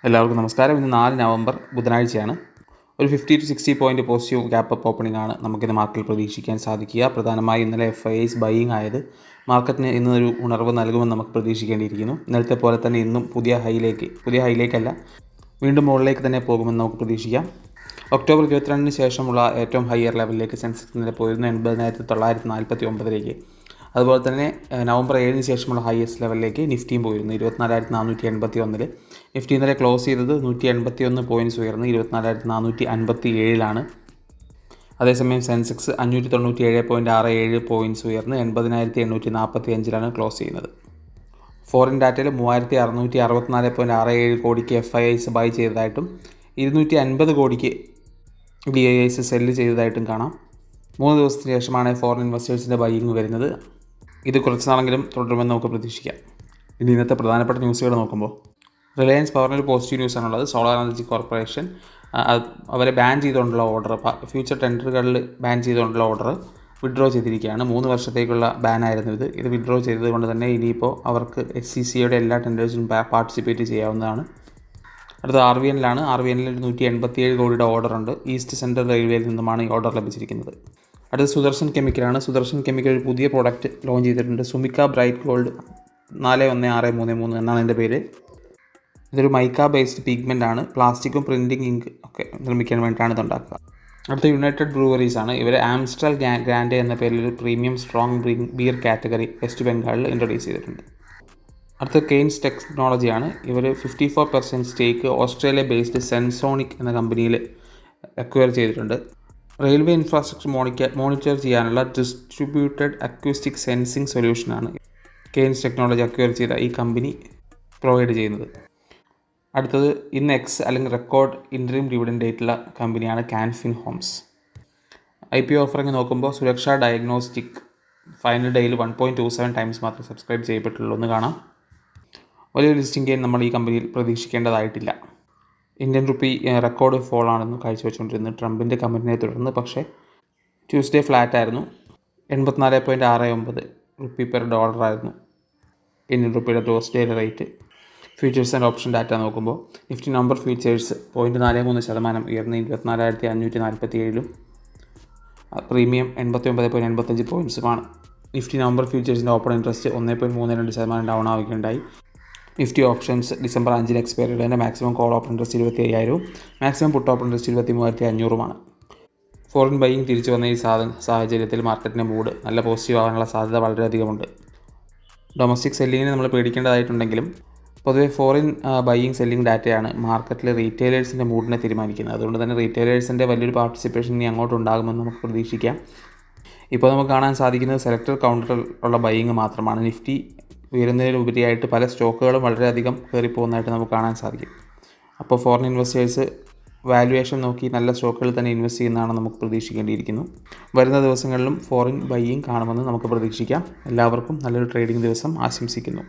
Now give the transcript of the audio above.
എല്ലാവർക്കും നമസ്കാരം. ഇന്ന് 4 നവംബർ ബുധനാഴ്ചയാണ്. ഒരു 50-60 point positive gap up opening ആണ് നമുക്കിന്ന് മാർക്കറ്റിൽ പ്രതീക്ഷിക്കാൻ സാധിക്കുക. പ്രധാനമായും ഇന്നലെ FIIs ബൈയിങ് ആയത് മാർക്കറ്റിന് ഇന്നൊരു ഉണർവ് നൽകുമെന്ന് നമുക്ക് പ്രതീക്ഷിക്കേണ്ടിയിരിക്കുന്നു. ഇന്നലത്തെ പോലെ തന്നെ ഇന്നും പുതിയ ഹൈയിലേക്കല്ല, വീണ്ടും മുകളിലേക്ക് തന്നെ പോകുമെന്ന് നമുക്ക് പ്രതീക്ഷിക്കാം. ഒക്ടോബർ 22 ശേഷമുള്ള ഏറ്റവും ഹയർ ലെവലിലേക്ക് സെൻസെക്സ് ഇന്നലെ പോയിരുന്നു, 80,949ലേക്ക്. അതുപോലെ തന്നെ നവംബർ 7 ശേഷമുള്ള ഹയസ്റ്റ് ലെവലിലേക്ക് നിഫ്റ്റിയും പോയിരുന്നു, 24,481. നിഫ്റ്റി ഇന്നലെ ക്ലോസ് ചെയ്തത് 181 പോയിൻറ്റ്സ് ഉയർന്ന് 24,457 അതേസമയം സെൻസെക്സ് 597.67 പോയിൻറ്റ്സ് ഉയർന്ന് 80,845 ക്ലോസ് ചെയ്യുന്നത്. ഫോറിൻ ഡാറ്റയിൽ 3,664.67 കോടിക്ക് FIIs ബൈ ചെയ്തതായിട്ടും 250 കോടിക്ക് DIIs സെല്ല് ചെയ്തതായിട്ടും കാണാം. 3 ദിവസത്തിന് ശേഷമാണ് ഫോറിൻ ഇൻവെസ്റ്റേഴ്സിൻ്റെ ബൈയിങ് വരുന്നത്. ഇത് കുറച്ച് നാളെങ്കിലും തുടരുമെന്ന് നമുക്ക് പ്രതീക്ഷിക്കാം. ഇനി ഇന്നത്തെ പ്രധാനപ്പെട്ട ന്യൂസുകൾ നോക്കുമ്പോൾ റിലയൻസ് പവറിനൊരു പോസിറ്റീവ് ന്യൂസാണുള്ളത്. സോളാർ എനർജി കോർപ്പറേഷൻ അവരെ ബാൻ ചെയ്തുകൊണ്ടുള്ള ഓർഡർ, ഫ്യൂച്ചർ ടെൻഡറുകളിൽ ബാൻ ചെയ്തുകൊണ്ടുള്ള ഓർഡർ വിഡ്രോ ചെയ്തിരിക്കുകയാണ്. 3 വർഷത്തേക്കുള്ള ബാനായിരുന്നു ഇത് വിഡ്രോ ചെയ്തത് കൊണ്ട് തന്നെ ഇനിയിപ്പോൾ അവർക്ക് SCCയുടെ എല്ലാ ടെൻഡേഴ്സിലും പാർട്ടിസിപ്പേറ്റ് ചെയ്യാവുന്നതാണ്. അടുത്ത RVNലാണ്. RVNൽ 187 കോടിയുടെ ഓർഡറുണ്ട്. ഈസ്റ്റ് സെൻട്രൽ റെയിൽവേയിൽ നിന്നുമാണ് ഈ ഓർഡർ ലഭിച്ചിരിക്കുന്നത്. അടുത്ത സുദർശൻ കെമിക്കലാണ്. സുദർശൻ കെമിക്കൽ ഒരു പുതിയ പ്രോഡക്റ്റ് ലോഞ്ച് ചെയ്തിട്ടുണ്ട്. സുമിക്ക ബ്രൈറ്റ് ഗോൾഡ് 41633 എന്നാണ് എൻ്റെ പേര്. ഇതൊരു മൈക്ക ബേസ്ഡ് പിഗ്മെൻ്റ് ആണ്. പ്ലാസ്റ്റിക്കും പ്രിൻറ്റിംഗ് ഇങ്ക് ഒക്കെ നിർമ്മിക്കാൻ വേണ്ടിയിട്ടാണ് ഇതുണ്ടാക്കുക. അടുത്ത യുണൈറ്റഡ് ബ്രൂവറീസ് ആണ്. ഇവർ ആംസ്റ്റൽ ഗ്രാൻഡെ എന്ന പേരിൽ ഒരു premium strong beer category West ബംഗാളിൽ ഇൻട്രൊഡ്യൂസ് ചെയ്തിട്ടുണ്ട്. അടുത്ത കെയ്ൻസ് ടെക്നോളജിയാണ്. ഇവർ 54% സ്റ്റേക്ക് ഓസ്ട്രേലിയ ബേസ്ഡ് സെൻസോണിക് എന്ന കമ്പനിയിൽ അക്വയർ ചെയ്തിട്ടുണ്ട്. റെയിൽവേ ഇൻഫ്രാസ്ട്രക്ചർ മോണിറ്റർ ചെയ്യാനുള്ള ഡിസ്ട്രിബ്യൂട്ടഡ് അക്യൂസ്റ്റിക് സെൻസിങ് സൊല്യൂഷനാണ് കെയ്ൻസ് ടെക്നോളജി അക്വയർ ചെയ്ത ഈ കമ്പനി പ്രൊവൈഡ് ചെയ്യുന്നത്. അടുത്തത് ഇന്ന് അല്ലെങ്കിൽ റെക്കോർഡ് ഇൻട്രീം ഡിവിഡൻഡ് ഡേറ്റുള്ള കമ്പനിയാണ് കാൻഫിൻ ഹോംസ്. IPO ഓഫറിങ് നോക്കുമ്പോൾ സുരക്ഷ ഡയഗ്നോസ്റ്റിക് ഫൈനൽ ഡേയിൽ 1.27 ടൈംസ് മാത്രം സബ്സ്ക്രൈബ് ചെയ്യപ്പെട്ടുള്ളൂ എന്ന് കാണാം. വലിയൊരു ലിസ്റ്റിംഗ് ഗെയിൻ നമ്മൾ ഈ കമ്പനിയിൽ പ്രതീക്ഷിക്കേണ്ടതായിട്ടില്ല. ഇന്ത്യൻ റുപ്പി റെക്കോർഡ് ഫോൾ ആണെന്ന് കാഴ്ചവെച്ചുകൊണ്ടിരുന്നത് ട്രംപിൻ്റെ കമൻറ്റിനെ തുടർന്ന്. പക്ഷേ ട്യൂസ്ഡേ ഫ്ലാറ്റ് ആയിരുന്നു. 84.69 റുപ്പി പെർ ഡോളറായിരുന്നു ഇന്ത്യൻ റുപ്പിയുടെ Tuesday rate. Futures and option data നോക്കുമ്പോൾ നിഫ്റ്റി നവംബർ ഫ്യൂച്ചേഴ്സ് 0.43% ഉയർന്ന് 24,547 പ്രീമിയം 89.85 പോയിൻറ്റ്സുമാണ്. നിഫ്റ്റി നവംബർ ഫ്യൂച്ചേഴ്സിൻ്റെ ഓപ്പൺ ഇൻട്രസ്റ്റ് 1.32% ഡൗൺ ആവുകയുണ്ടായി. നിഫ്റ്റി ഓപ്ഷൻസ് ഡിസംബർ 5 എക്സ്പയറി തന്നെ maximum call open interest 25,000, maximum put open interest 23,500. Foreign buying തിരിച്ചു വന്ന ഈ സാഹചര്യത്തിൽ മാർക്കറ്റിൻ്റെ മൂഡ് നല്ല പോസിറ്റീവ് ആകാനുള്ള സാധ്യത വളരെയധികമുണ്ട്. ഡൊമസ്റ്റിക് സെല്ലിങ്ങിനെ നമ്മൾ പേടിക്കേണ്ടതായിട്ടുണ്ടെങ്കിലും പൊതുവെ ഫോറിൻ ബൈയിങ് സെല്ലിംഗ് ഡാറ്റയാണ് മാർക്കറ്റിലെ റീറ്റെയിലേഴ്സിൻ്റെ മൂഡിനെ തീരുമാനിക്കുന്നത്. അതുകൊണ്ട് തന്നെ റീറ്റെയിലേഴ്സിൻ്റെ വലിയൊരു പാർട്ടിസിപ്പേഷൻ ഇനി അങ്ങോട്ട് ഉണ്ടാകുമെന്ന് നമുക്ക് പ്രതീക്ഷിക്കാം. ഇപ്പോൾ നമുക്ക് കാണാൻ സാധിക്കുന്നത് സെലക്ടഡ് കൗണ്ടറിൽ ഉള്ള ബൈയിങ് മാത്രമാണ്. നിഫ്റ്റി ഉയരുന്നതിലുപരിയായിട്ട് പല സ്റ്റോക്കുകളും വളരെയധികം കയറിപ്പോകുന്നതായിട്ട് നമുക്ക് കാണാൻ സാധിക്കും. അപ്പോൾ ഫോറിൻ ഇൻവെസ്റ്റേഴ്സ് വാല്യുവേഷൻ നോക്കി നല്ല സ്റ്റോക്കുകളിൽ തന്നെ ഇൻവെസ്റ്റ് ചെയ്യുന്നതാണ് നമുക്ക് പ്രതീക്ഷിക്കേണ്ടിയിരിക്കുന്നു. വരുന്ന ദിവസങ്ങളിലും ഫോറിൻ ബൈയിങ് കാണുമെന്ന് നമുക്ക് പ്രതീക്ഷിക്കാം. എല്ലാവർക്കും നല്ലൊരു ട്രേഡിംഗ് ദിവസം ആശംസിക്കുന്നു.